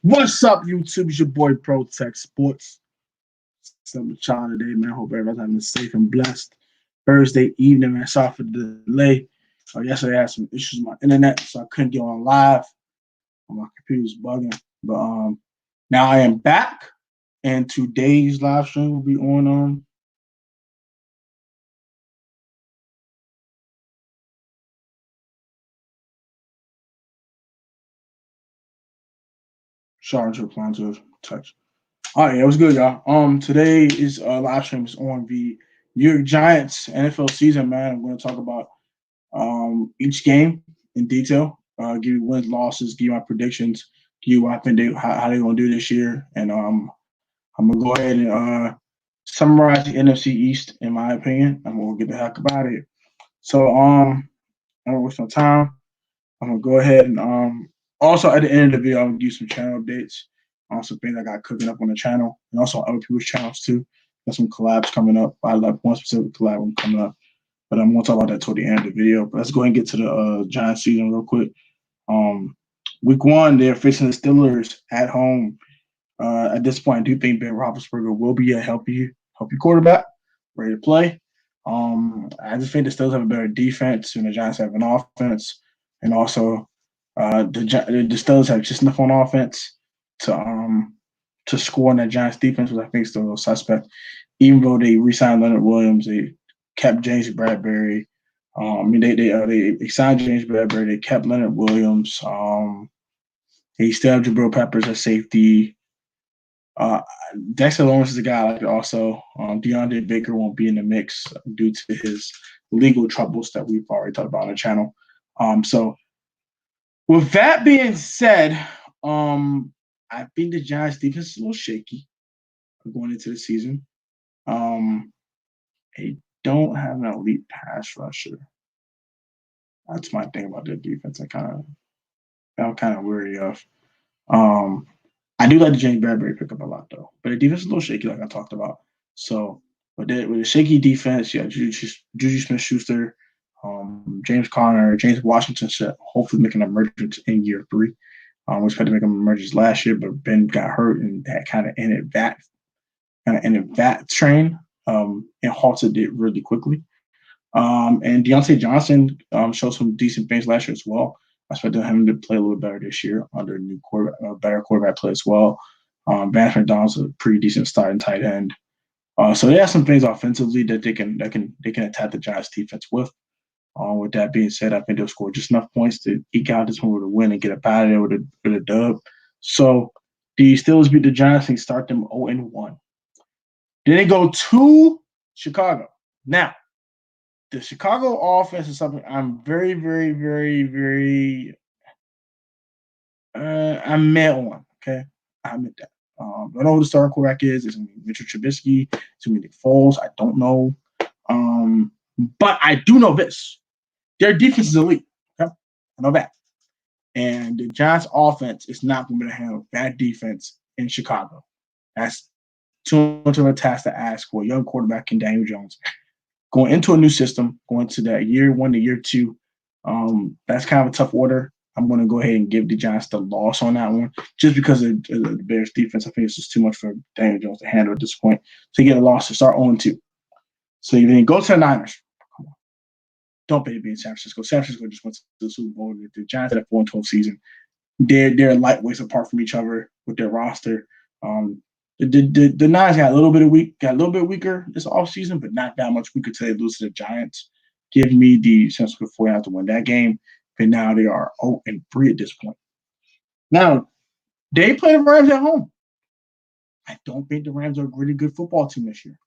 What's up, YouTube? It's your boy Pro Tech Sports. Some child today, man. Hope everybody's having a safe and blessed Thursday evening, man. Sorry for the delay. Yesterday I had some issues with my internet, so I couldn't get on live. My computer was bugging. But now I am back, and today's live stream will be on sorry to reply to his text. All right, yeah, it was good, y'all. Today is live stream is on the New York Giants NFL season, man. I'm going to talk about each game in detail, give you wins, losses, give you my predictions, give you what I think how they're going to do this year, and I'm gonna go ahead and summarize the NFC East in my opinion. I'm gonna get the heck about it. So I don't waste no time. I'm gonna go ahead and also at the end of the video, I'm gonna give you some channel updates on some things I got cooking up on the channel and also on other people's channels too. Got some collabs coming up. I like one specific collab coming up, but I'm gonna talk about that toward the end of the video. But let's go ahead and get to the Giants season real quick. Um, week one, they're facing the Steelers at home. At this point, I do think Ben Roethlisberger will be a healthy quarterback, ready to play. I just think the Steelers have a better defense and the Giants have an offense, and also the Steelers have just enough on offense to to score in that Giants defense, which I think is still a little suspect. Even though they re-signed Leonard Williams, they kept James Bradbury. They signed James Bradbury. They kept Leonard Williams. They still have Jabril Peppers at safety. Uh, Dexter Lawrence is a guy I like also. DeAndre Baker won't be in the mix due to his legal troubles that we've already talked about on the channel. So with that being said, I think the Giants defense is a little shaky going into the season. They don't have an elite pass rusher. That's my thing about their defense. I'm kind of weary of. Um, I do like the James Bradbury pickup a lot though, but the defense is a little shaky, like I talked about. So with a shaky defense, yeah, Juju Smith-Schuster, James Conner, James Washington should hopefully make an emergence in year three. We expect to make an emergence last year, but Ben got hurt and that ended that train and halted it really quickly. And Deontay Johnson showed some decent things last year as well. I expect him to play a little better this year under new better quarterback play as well. Vance McDonald's a pretty decent starting tight end. So they have some things offensively that they can attack the Giants defense with. With that being said, I think they'll score just enough points to eke out this one with a win and get up out of there with a dub. So the Steelers beat the Giants and start them 0-1. Then they go to Chicago. Now, the Chicago offense is something I'm very, very, very, very I'm mad on. Okay, I admit that. I don't know who the starting quarterback is. It's gonna be Mitchell Trubisky. It's gonna be Nick Foles. I don't know. But I do know this: their defense is elite. Okay, I know that. And the Giants' offense is not going to handle that defense in Chicago. That's too much of a task to ask for a young quarterback in Daniel Jones going into a new system, going to that year one to year two. That's kind of a tough order. I'm going to go ahead and give the Giants the loss on that one, just because of the Bears defense. I think it's just too much for Daniel Jones to handle at this point. So you get a loss to start 0-2. So you then go to the Niners. Come on. Don't pay to be in San Francisco. San Francisco just went to the Super Bowl. The Giants had a 4-12 season. They're lightweights apart from each other with their roster. The Niners got a little bit weaker this offseason, but not that much weaker till they lose to the Giants. Give me the San Francisco 49ers to win that game. And now they are 0-3 at this point. Now, they play the Rams at home. I don't think the Rams are a really good football team this year.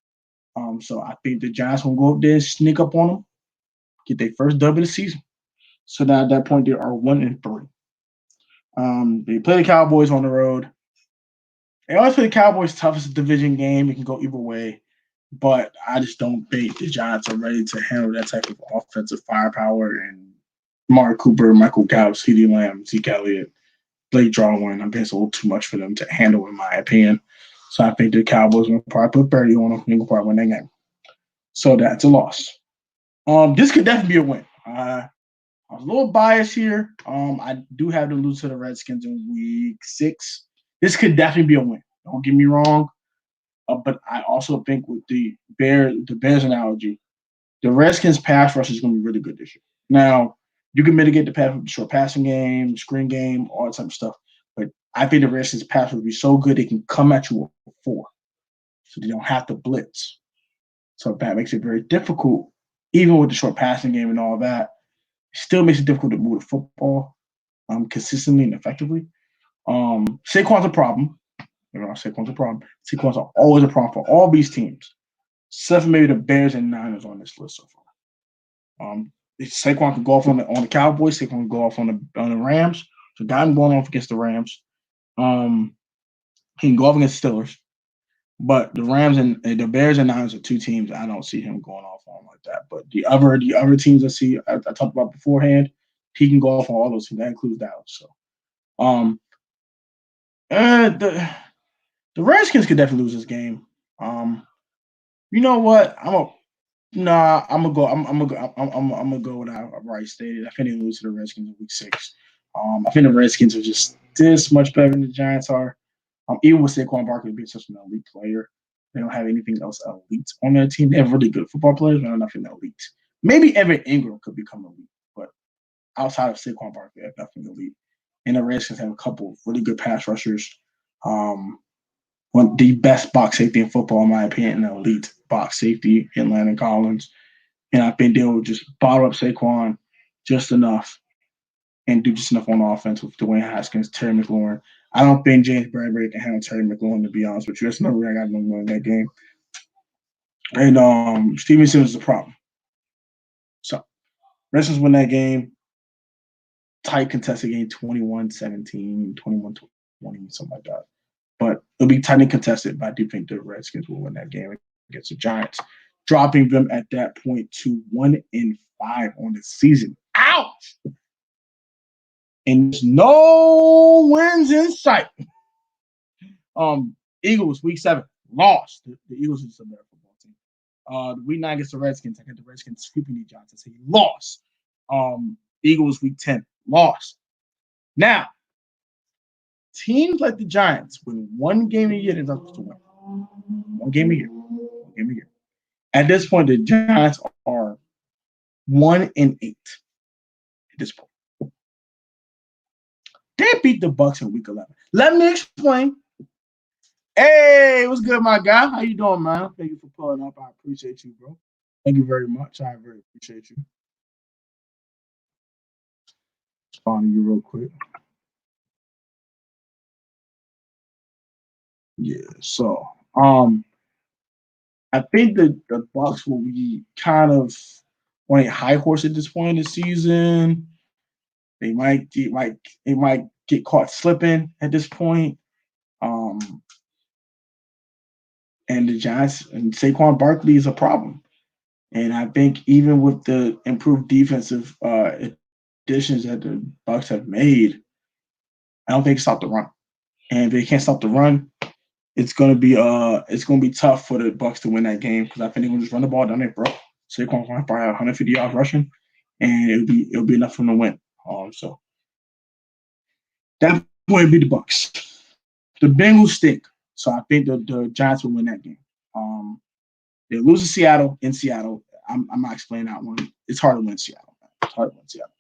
So I think the Giants will go up there, sneak up on them, get their first dub of the season. So now at that point, they are 1-3. They play the Cowboys on the road. They always play the Cowboys' toughest division game. It can go either way. But I just don't think the Giants are ready to handle that type of offensive firepower and Mark Cooper, Michael Gallup, CeeDee Lamb, Zeke Elliott, Blake Jarwin. I think it's a little too much for them to handle, in my opinion. So I think the Cowboys will probably put 30 on them and will probably win that game. So that's a loss. This could definitely be a win. I was a little biased here. I do have to lose to the Redskins in week 6. This could definitely be a win. Don't get me wrong. But I also think with the Bears analogy, the Redskins pass rush is going to be really good this year. Now, you can mitigate the pass with the short passing game, screen game, all that type of stuff. But I think the Redskins pass will be so good they can come at you with 4. So they don't have to blitz. So that makes it very difficult, even with the short passing game and all that. It still makes it difficult to move the football consistently and effectively. Saquon's a problem. Saquon's a problem. Saquon's always a problem for all these teams. Except for maybe the Bears and Niners on this list so far. Saquon can go off on the Cowboys. Saquon can go off on the Rams. So got him going off against the Rams. He can go off against Steelers. But the Rams and the Bears and Niners are 2 teams I don't see him going off on like that. But the other teams I talked about beforehand, he can go off on all those teams. That includes Dallas. So the Redskins could definitely lose this game. You know what? I'm gonna go what I've already stated. I think they lose to the Redskins in week 6. I think the Redskins are just this much better than the Giants are. Even with Saquon Barkley being such an elite player, they don't have anything else elite on their team. They have really good football players, but nothing elite. Maybe Evan Ingram could become elite, but outside of Saquon Barkley, they have nothing elite. And the Redskins have a couple of really good pass rushers. One the best box safety in football, in my opinion, an elite box safety in Landon Collins. And I think they'll just bottle up Saquon just enough and do just enough on offense with Dwayne Haskins, Terry McLaurin. I don't think James Bradbury can handle Terry McLaurin, to be honest with you. That's another way I got them in that game. And Steven Simmons is a problem. So, Redskins win that game. Tight contested game, 21-17, 21-20, something like that. But it'll be tightly contested, but I do think the Redskins will win that game against the Giants, dropping them at that point to 1-5 on the season. Ouch! And there's no wins in sight. Eagles, week 7, lost. The Eagles is a better football team. Week 9 against the Redskins. I got the Redskins sweeping the Giants. I say lost. Eagles, week 10, lost. Now, teams like the Giants win one game a year, they're not to win. One game a year. At this point, the Giants are 1-8 at this point. They beat the Bucs in week 11. Let me explain. Hey, what's good, my guy? How you doing, man? Thank you for pulling up. I appreciate you, bro. Thank you very much. I very appreciate you. Respond to you real quick. Yeah, so I think that the Bucs will be kind of on a high horse at this point in the season. They might get caught slipping at this point. And the Giants and Saquon Barkley is a problem. And I think even with the improved defensive additions that the Bucs have made, I don't think they can stop the run. And if they can't stop the run, it's gonna be tough for the Bucs to win that game because I think they're gonna just run the ball down there, bro. Saquon will probably have 150 yards rushing, and it'll be enough for them to win. So that would be the Bucs. The Bengals stink, so I think the Giants will win that game. They lose to Seattle in Seattle. I'm not explaining that one. It's hard to win Seattle. It's hard to win Seattle.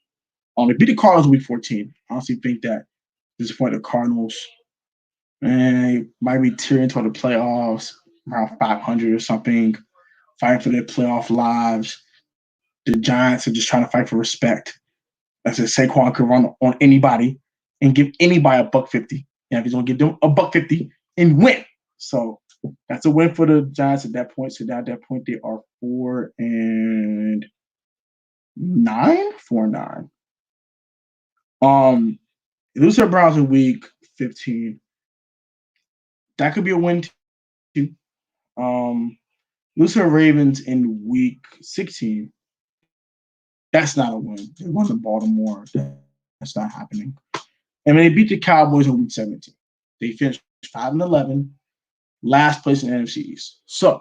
They beat the Cardinals week 14. I honestly think that at this point the Cardinals might be tearing toward the playoffs around 500 or something, fighting for their playoff lives. The Giants are just trying to fight for respect. I said Saquon could run on anybody and give anybody $150. And if he's gonna give them $150 and win. So that's a win for the Giants at that point. So at that point, they are 4-9. 4-9. They lose to the Browns in week 15. That could be a win too. Lose to the Ravens in week 16. That's not a win. They won in Baltimore. That's not happening. And they beat the Cowboys in week 17. They finished 5-11. Last place in the NFC East. So,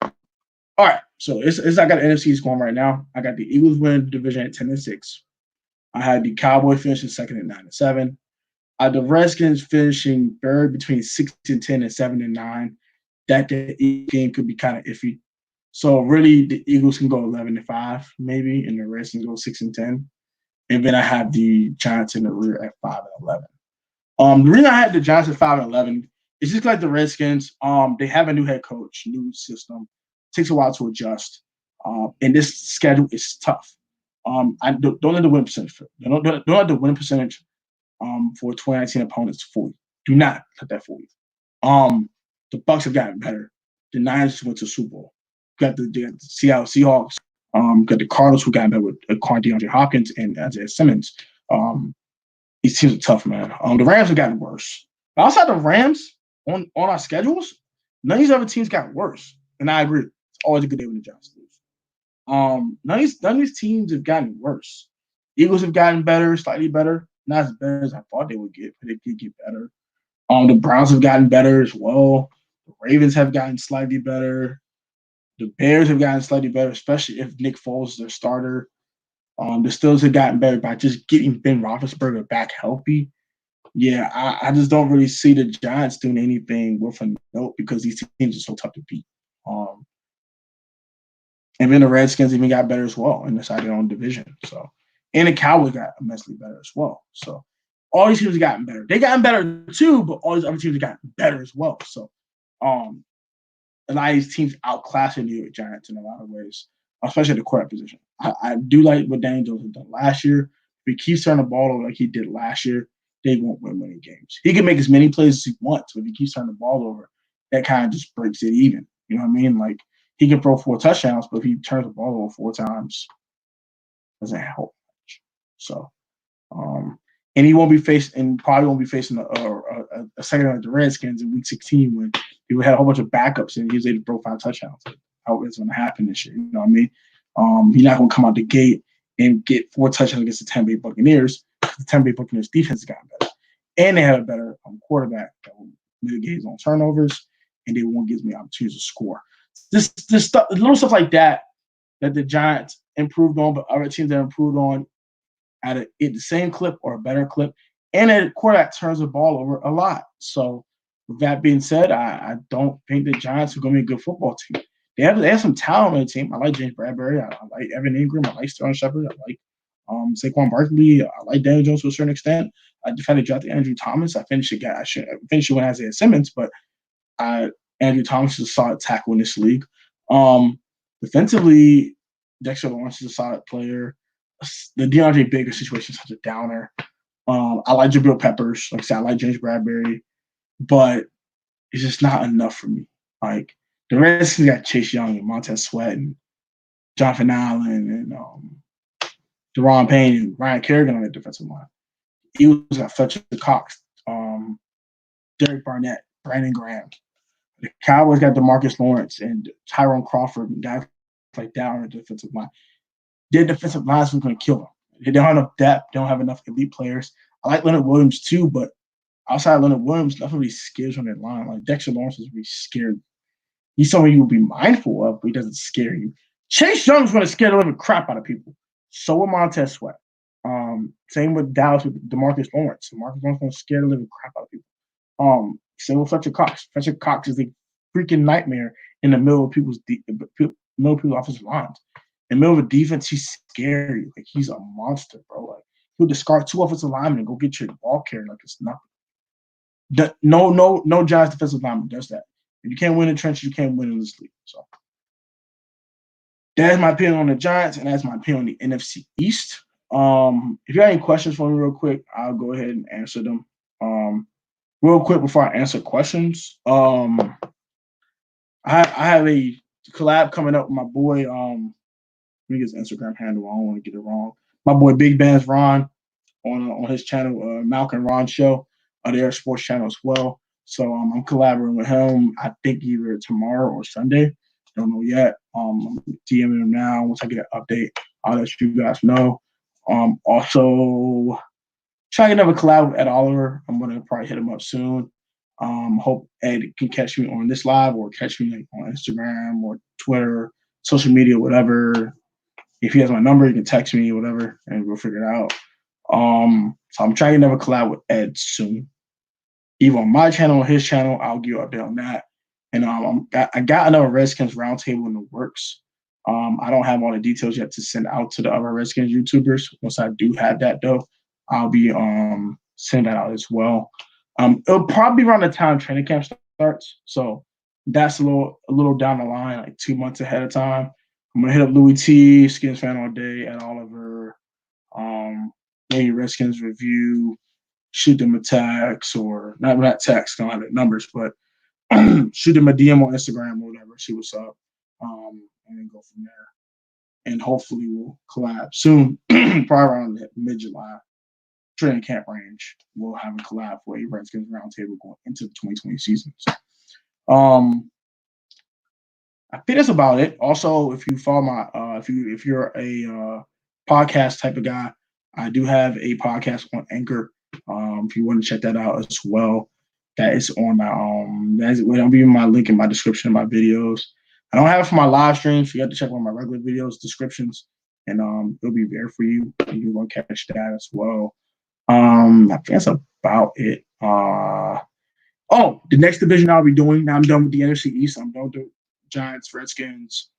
all right. So I got the NFC East going right now. I got the Eagles winning the division at 10-6. I had the Cowboys finishing second at 9-7. The Redskins finishing third between 6-10 and 7-9. That game could be kind of iffy. So really, the Eagles can go 11-5 maybe, and the Redskins go 6-10. And then I have the Giants in the rear at 5-11. The reason I had the Giants at 5-11 is just like the Redskins. They have a new head coach, new system. Takes a while to adjust. And this schedule is tough. I don't let the win percentage. Don't let the win percentage for 2019 opponents fool you. Do not let that fool you. The Bucks have gotten better. The Niners went to Super Bowl. Got the Seattle Seahawks. Got the Cardinals who got better with DeAndre Hopkins and Isaiah Simmons. These teams are tough, man. The Rams have gotten worse. But outside the Rams on our schedules, none of these other teams got worse. And I agree. It's always a good day when the Giants lose. None of these teams have gotten worse. Eagles have gotten better, slightly better. Not as better as I thought they would get, but they did get better. The Browns have gotten better as well. The Ravens have gotten slightly better. The Bears have gotten slightly better, especially if Nick Foles is their starter. The Steelers have gotten better by just getting Ben Roethlisberger back healthy. Yeah, I just don't really see the Giants doing anything worth a note because these teams are so tough to beat. And then the Redskins even got better as well and decided on division. So, and the Cowboys got immensely better as well. So, all these teams have gotten better. They gotten better too, but all these other teams have gotten better as well. So, a lot of these teams outclassed the New York Giants in a lot of ways, especially at the quarterback position. I do like what Daniel Jones has done last year. If he keeps turning the ball over like he did last year, they won't win many games. He can make as many plays as he wants, but if he keeps turning the ball over, that kind of just breaks it even. You know what I mean? Like, he can throw 4 touchdowns, but if he turns the ball over 4 times, doesn't help much. So, and he won't be facing, probably won't be facing a second like the Redskins in Week 16 when he had a whole bunch of backups and he was able to throw 5 touchdowns. How it's going to happen this year? You know what I mean? He's not going to come out the gate and get 4 touchdowns against the Tampa Bay Buccaneers. The Tampa Bay Buccaneers defense has gotten better, and they have a better quarterback that will mitigate his own turnovers, and they won't give me opportunities to score. This stuff, little stuff like that the Giants improved on, but other teams that improved on at the same clip or a better clip, and a quarterback turns the ball over a lot. So, with that being said, I don't think the Giants are going to be a good football team. They have some talent on the team. I like James Bradbury. I like Evan Ingram. I like Sterling Shepard. I like Saquon Barkley. I like Daniel Jones to a certain extent. I defended drafted Andrew Thomas. I finished it with Isaiah Simmons, but Andrew Thomas is a solid tackle in this league. Defensively, Dexter Lawrence is a solid player. The DeAndre Baker situation is such a downer. I like Jabril Peppers. Like I said, I like James Bradbury, but it's just not enough for me. Like, the Redskins got Chase Young and Montez Sweat and Jonathan Allen and Deron Payne and Ryan Kerrigan on the defensive line. Eagles got Fletcher Cox, Derek Barnett, Brandon Graham. The Cowboys got DeMarcus Lawrence and Tyrone Crawford and guys like that on the defensive line. Their defensive line is going to kill them. They don't have enough depth. They don't have enough elite players. I like Leonard Williams too, but outside of Leonard Williams, nothing really scares on that line. Like, Dexter Lawrence is really scared. He's someone you will be mindful of, but he doesn't scare you. Chase Young's going to scare the living crap out of people. So will Montez Sweat. Same with Dallas with DeMarcus Lawrence. DeMarcus Lawrence is going to scare the living crap out of people. Same with Fletcher Cox. Fletcher Cox is a freaking nightmare in the middle of people's offensive lines. In the middle of a defense, he's scary. Like, he's a monster, bro. Like, he'll discard 2 offensive linemen and go get your ball carrier like it's nothing. No Giants defensive lineman does that. If you can't win in the trenches, you can't win in this league. So that's my opinion on the Giants, and that's my opinion on the NFC East. If you have any questions for me real quick, I'll go ahead and answer them. Real quick before I answer questions, I have a collab coming up with my boy. Let me get his Instagram handle. I don't want to get it wrong. My boy Big Bands Ron on his channel, Malcolm Ron Show. They're a sports channel as well. So I'm collaborating with him. I think either tomorrow or Sunday. Don't know yet. I'm DMing him now. Once I get an update, I'll let you guys know. Also, trying to have a collab with Ed Oliver. I'm gonna probably hit him up soon. Hope Ed can catch me on this live or catch me like on Instagram or Twitter, social media, whatever. If he has my number, he can text me, whatever, and we'll figure it out. So I'm trying to never collab with Ed soon. Either on my channel or his channel, I'll give you an update on that. And I got another Redskins roundtable in the works. I don't have all the details yet to send out to the other Redskins YouTubers. Once I do have that, though, I'll be sending that out as well. It'll probably be around the time training camp starts, so that's a little down the line, like 2 months ahead of time. I'm gonna hit up Louis T, Skins Fan All Day, and Oliver. Maybe Redskins review, shoot them a text, or not text, don't have the numbers, but shoot them a DM on Instagram or whatever, see what's up, and then go from there. And hopefully we'll collab soon, probably around mid-July, training camp range. We'll have a collab for a Redskins roundtable going into the 2020 season. So, I think that's about it. Also, if you follow my, if you're a podcast type of guy, I do have a podcast on Anchor. If you want to check that out as well, that is on my that'll be my link in my description of my videos. I don't have it for my live streams. So you have to check on my regular videos descriptions, and it'll be there for you. And you're gonna catch that as well. I think that's about it. The next division I'll be doing. Now I'm done with the NFC East. I'm done with the Giants, Redskins,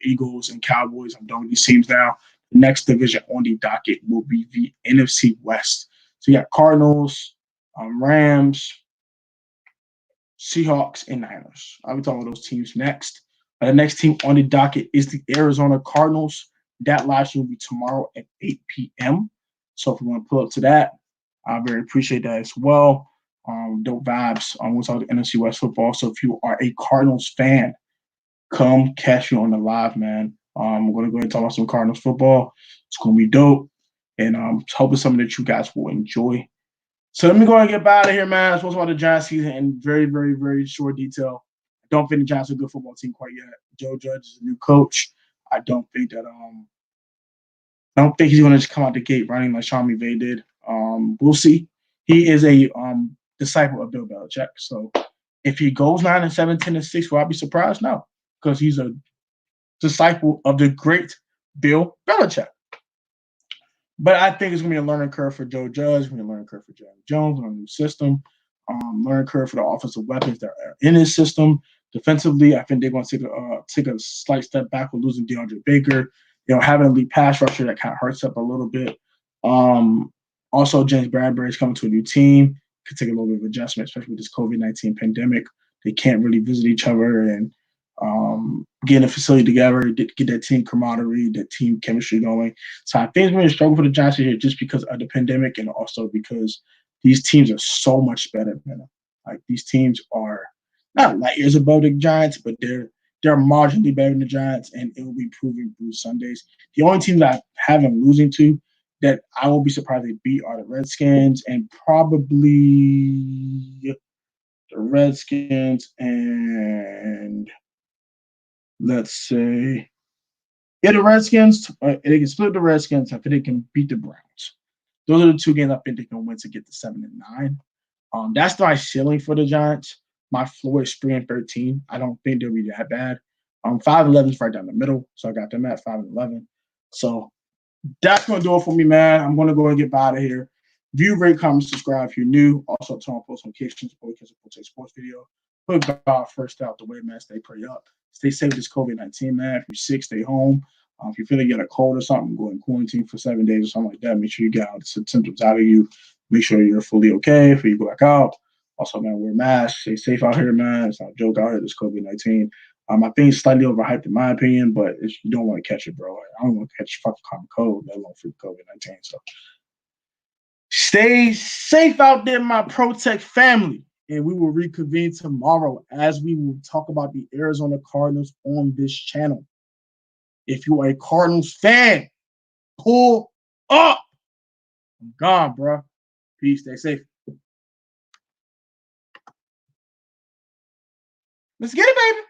Eagles, and Cowboys. I'm done with these teams now. The next division on the docket will be the NFC West. So you got Cardinals, Rams, Seahawks, and Niners. I'll be talking about those teams next. The next team on the docket is the Arizona Cardinals. That live stream will be tomorrow at 8 p.m. So if you want to pull up to that, I very appreciate that as well. Dope vibes. We'll talk the NFC West football. So if you are a Cardinals fan, come catch you on the live, man. We're going to go ahead and talk about some Cardinals football. It's going to be dope. And hoping something that you guys will enjoy. So let me go ahead and get out of here, man. I'm supposed to talk about the Giants season in very, very, very short detail. I don't think the Giants are a good football team quite yet. Joe Judge is a new coach. I don't think he's going to just come out the gate running like Sean McVay did. We'll see. He is a disciple of Bill Belichick. So if he goes 9-7, 10-6, will I be surprised? No, because he's a disciple of the great Bill Belichick. But I think it's going to be a learning curve for Joe Judge. It's going to be a learning curve for Jerry Jones on a new system. Learning curve for the offensive weapons that are in his system. Defensively, I think they're going to take a slight step back with losing DeAndre Baker. Having a elite pass rusher that kind of hurts up a little bit. Also, James Bradbury is coming to a new team. Could take a little bit of adjustment, especially with this COVID-19 pandemic. They can't really visit each other and getting a facility together, get that team camaraderie, that team chemistry going. So I think it's going to struggle for the Giants here just because of the pandemic and also because these teams are so much better than them. Like these teams are not light years above the Giants, but they're marginally better than the Giants, and it will be proven through Sundays. The only teams I have them losing to that I won't be surprised they beat are the Redskins and probably the Redskins and let's say, the Redskins. They can split the Redskins. I think they can beat the Browns. Those are the two games I think they can win to get to 7-9. That's my ceiling for the Giants. My floor is 3-13. I don't think they'll be that bad. 5-11 is right down the middle, so I got them at 5-11. So that's going to do it for me, man. I'm going to go and get out of here. View, rate, comment, subscribe if you're new. Also, turn on post notifications for a sports video. Put God first out the way, man. Stay prayed up. Stay safe with this COVID-19, man. If you're sick, stay home. If you feel like you get a cold or something, go in quarantine for 7 days or something like that. Make sure you get all the symptoms out of you. Make sure you're fully okay before you go back out. Also, man, wear masks. Stay safe out here, man. It's not a joke out here, this COVID-19. I think it's slightly overhyped in my opinion, but you don't want to catch it, bro. I don't want to catch fucking common cold, let alone freak COVID-19. So stay safe out there, my ProTech family. And we will reconvene tomorrow as we will talk about the Arizona Cardinals on this channel. If you are a Cardinals fan, pull up. I'm gone, bro. Peace. Stay safe. Let's get it, baby.